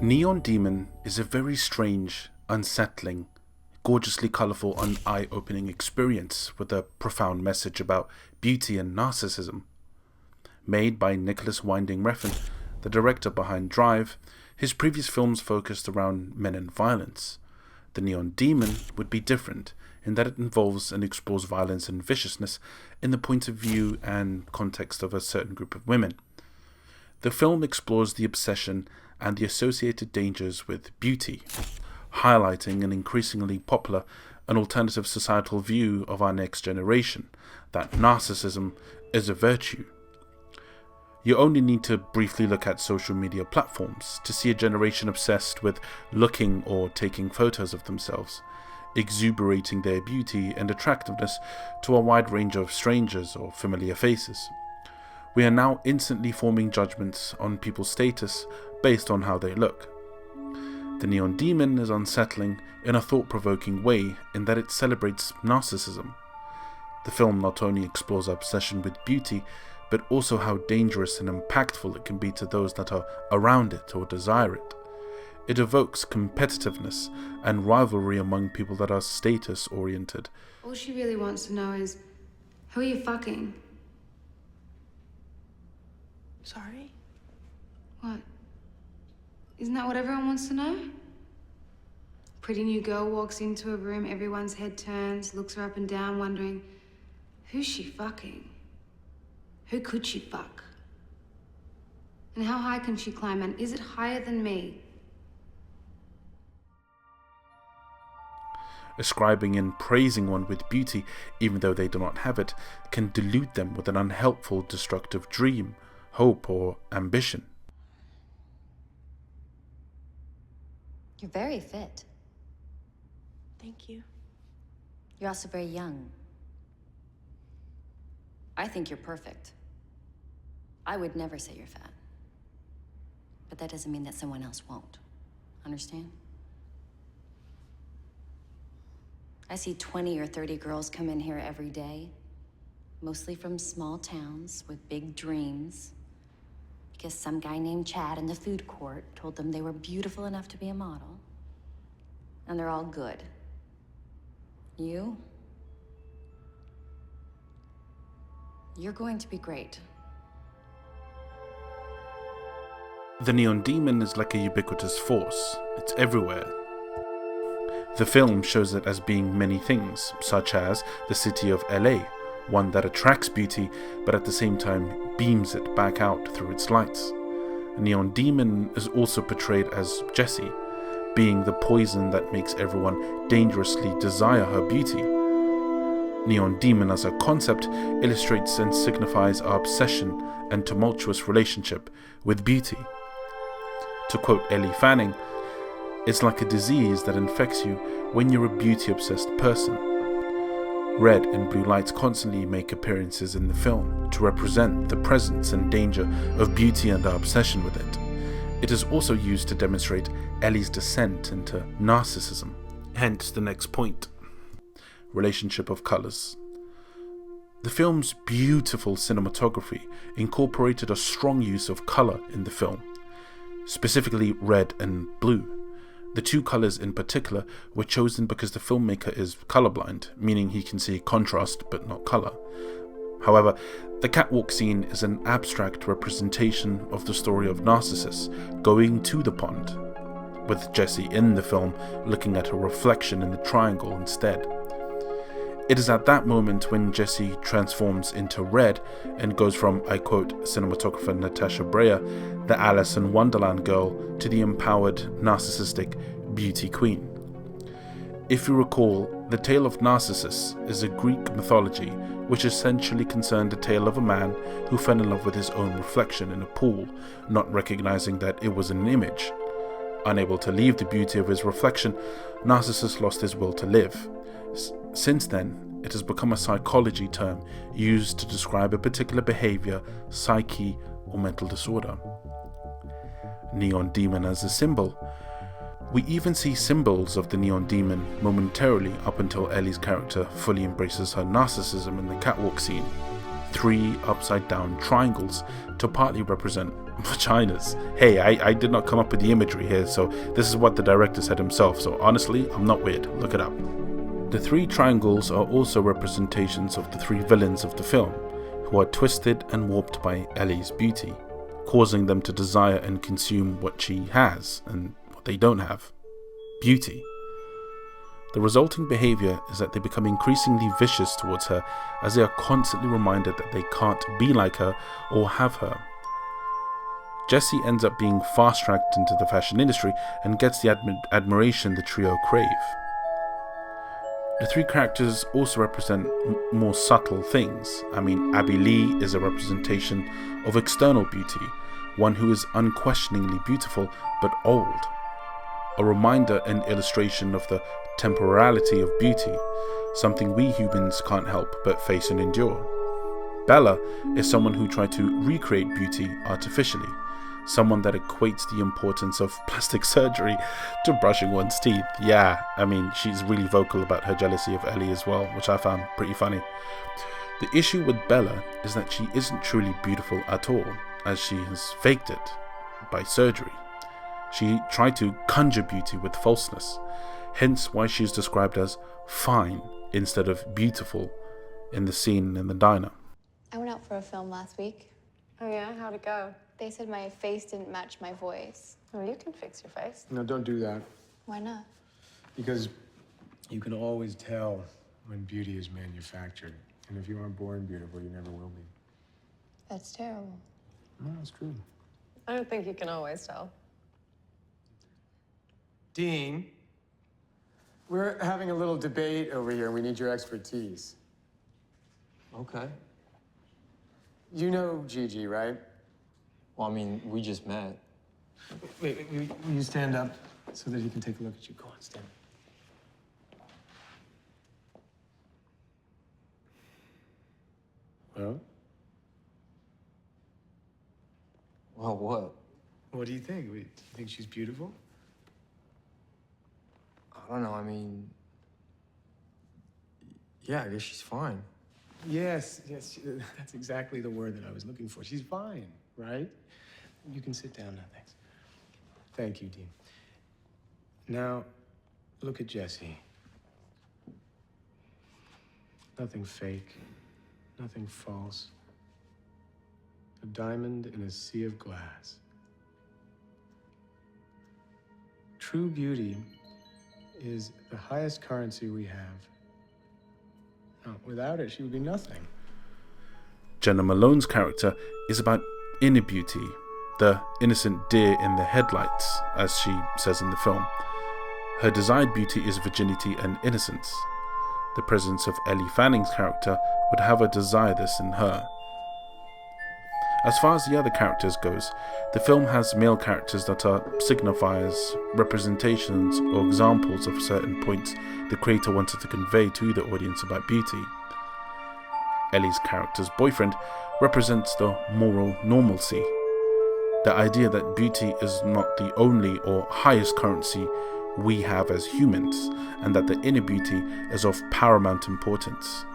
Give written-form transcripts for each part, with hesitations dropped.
Neon Demon is a very strange, unsettling, gorgeously colourful and eye-opening experience with a profound message about beauty and narcissism. Made by Nicolas Winding Refn, the director behind Drive, his previous films focused around men and violence. The Neon Demon would be different in that it involves and explores violence and viciousness in the point of view and context of a certain group of women. The film explores the obsession and the associated dangers with beauty, highlighting an increasingly popular and alternative societal view of our next generation, that narcissism is a virtue. You only need to briefly look at social media platforms to see a generation obsessed with looking or taking photos of themselves, exuberating their beauty and attractiveness to a wide range of strangers or familiar faces. We are now instantly forming judgments on people's status based on how they look. The Neon Demon is unsettling in a thought-provoking way in that it celebrates narcissism. The film not only explores our obsession with beauty, but also how dangerous and impactful it can be to those that are around it or desire it. It evokes competitiveness and rivalry among people that are status-oriented. All she really wants to know is, who are you fucking? Sorry? What? Isn't that what everyone wants to know? Pretty new girl walks into a room, everyone's head turns, looks her up and down, wondering, who's she fucking? Who could she fuck? And how high can she climb, and is it higher than me? Ascribing and praising one with beauty, even though they do not have it, can delude them with an unhelpful, destructive dream, hope, or ambition. You're very fit. Thank you. You're also very young. I think you're perfect. I would never say you're fat. But that doesn't mean that someone else won't. Understand? I see 20 or 30 girls come in here every day, mostly from small towns with big dreams, because some guy named Chad in the food court told them they were beautiful enough to be a model. And they're all good. You're going to be great. The Neon Demon is like a ubiquitous force. It's everywhere. The film shows it as being many things, such as the city of LA, one that attracts beauty, but at the same time beams it back out through its lights. The Neon Demon is also portrayed as Jessie, being the poison that makes everyone dangerously desire her beauty. Neon Demon as a concept illustrates and signifies our obsession and tumultuous relationship with beauty. To quote Ellie Fanning, "It's like a disease that infects you when you're a beauty-obsessed person." Red and blue lights constantly make appearances in the film to represent the presence and danger of beauty and our obsession with it. It is also used to demonstrate Ellie's descent into narcissism. Hence the next point: relationship of colours. The film's beautiful cinematography incorporated a strong use of colour in the film, specifically red and blue. The two colours in particular were chosen because the filmmaker is colourblind, meaning he can see contrast but not colour. However, the catwalk scene is an abstract representation of the story of Narcissus going to the pond, with Jessie in the film looking at her reflection in the triangle instead. It is at that moment when Jessie transforms into red and goes from, I quote cinematographer Natasha Breyer, the Alice in Wonderland girl to the empowered, narcissistic beauty queen. If you recall, the tale of Narcissus is a Greek mythology which essentially concerned the tale of a man who fell in love with his own reflection in a pool, not recognizing that it was an image. Unable to leave the beauty of his reflection, Narcissus lost his will to live. Since then, it has become a psychology term used to describe a particular behavior, psyche, or mental disorder. Neon Demon as a symbol. We even see symbols of the Neon Demon momentarily up until Ellie's character fully embraces her narcissism in the catwalk scene. 3 upside down triangles to partly represent vaginas. Hey, I did not come up with the imagery here, so this is what the director said himself, so honestly, I'm not weird. Look it up. The 3 triangles are also representations of the 3 villains of the film, who are twisted and warped by Ellie's beauty, causing them to desire and consume what she has and what they don't have: beauty. The resulting behavior is that they become increasingly vicious towards her, as they are constantly reminded that they can't be like her or have her. Jessie ends up being fast-tracked into the fashion industry and gets the admiration the trio crave. The 3 characters also represent more subtle things. I mean, Abby Lee is a representation of external beauty, one who is unquestioningly beautiful but old. A reminder and illustration of the temporality of beauty, something we humans can't help but face and endure. Bella is someone who tried to recreate beauty artificially, someone that equates the importance of plastic surgery to brushing one's teeth. Yeah, I mean, she's really vocal about her jealousy of Ellie as well, which I found pretty funny. The issue with Bella is that she isn't truly beautiful at all, as she has faked it by surgery. She tried to conjure beauty with falseness, hence why she's described as fine instead of beautiful in the scene in the diner. I went out for a film last week. Oh yeah? How'd it go? They said my face didn't match my voice. Oh, you can fix your face. No, don't do that. Why not? Because you can always tell when beauty is manufactured. And if you aren't born beautiful, you never will be. That's terrible. No, it's true. I don't think you can always tell. Dean, we're having a little debate over here. We need your expertise. Okay. You know Gigi, right? Well, I mean, we just met. Wait, will you stand up so that he can take a look at you? Go on, stand. Well? Well, what? What do you think? Do you think she's beautiful? I don't know, I mean... Yeah, I guess she's fine. Yes, that's exactly the word that I was looking for. She's fine, right? You can sit down now, thanks. Thank you, Dean. Now, look at Jessie. Nothing fake, nothing false. A diamond in a sea of glass. True beauty is the highest currency we have. Now, without it, she would be nothing. Jenna Malone's character is about inner beauty, the innocent deer in the headlights, as she says in the film. Her desired beauty is virginity and innocence. The presence of Ellie Fanning's character would have her desire this in her. As far as the other characters goes, the film has male characters that are signifiers, representations, or examples of certain points the creator wanted to convey to the audience about beauty. Ellie's character's boyfriend represents the moral normalcy, the idea that beauty is not the only or highest currency we have as humans, and that the inner beauty is of paramount importance.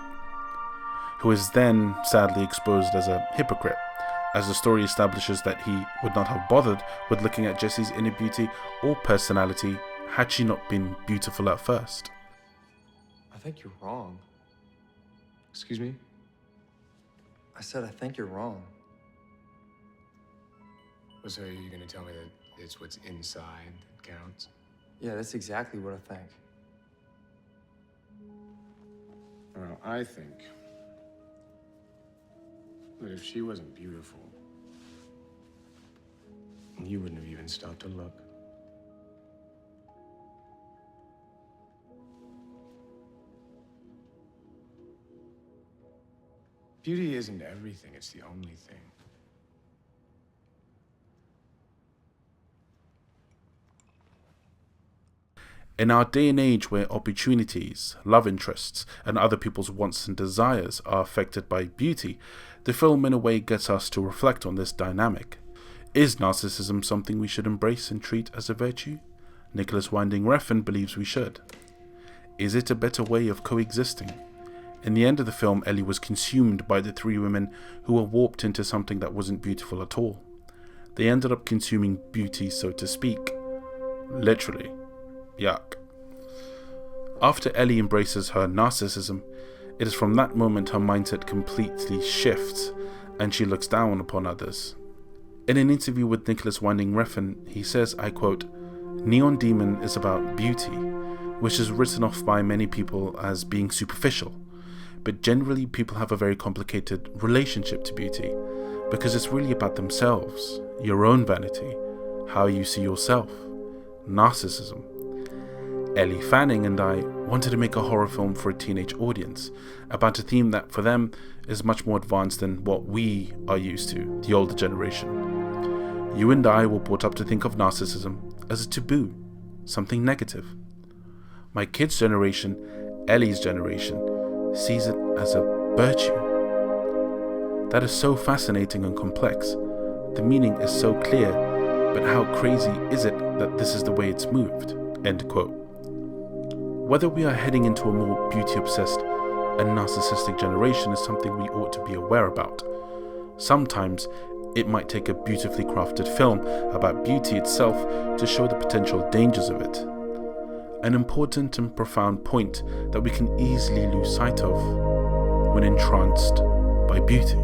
Who is then sadly exposed as a hypocrite, as the story establishes that he would not have bothered with looking at Jessie's inner beauty or personality had she not been beautiful at first. I think you're wrong. Excuse me? I said I think you're wrong. Well, so you're gonna tell me that it's what's inside that counts? Yeah, that's exactly what I think. Well, I think that if she wasn't beautiful, you wouldn't have even stopped to look. Beauty isn't everything, it's the only thing. In our day and age where opportunities, love interests, and other people's wants and desires are affected by beauty, the film in a way gets us to reflect on this dynamic. Is narcissism something we should embrace and treat as a virtue? Nicolas Winding Refn believes we should. Is it a better way of coexisting? In the end of the film, Ellie was consumed by the three women who were warped into something that wasn't beautiful at all. They ended up consuming beauty, so to speak. Literally. Yuck. After Ellie embraces her narcissism, it is from that moment her mindset completely shifts and she looks down upon others. In an interview with Nicolas Winding Refn, he says, I quote, "Neon Demon is about beauty, which is written off by many people as being superficial. But generally people have a very complicated relationship to beauty because it's really about themselves, your own vanity, how you see yourself, narcissism." Ellie Fanning and I wanted to make a horror film for a teenage audience about a theme that for them is much more advanced than what we are used to, the older generation. You and I were brought up to think of narcissism as a taboo, something negative. My kids' generation, Ellie's generation, sees it as a virtue. That is so fascinating and complex. The meaning is so clear, but how crazy is it that this is the way it's moved? End quote. Whether we are heading into a more beauty-obsessed and narcissistic generation is something we ought to be aware about. Sometimes it might take a beautifully crafted film about beauty itself to show the potential dangers of it. An important and profound point that we can easily lose sight of when entranced by beauty.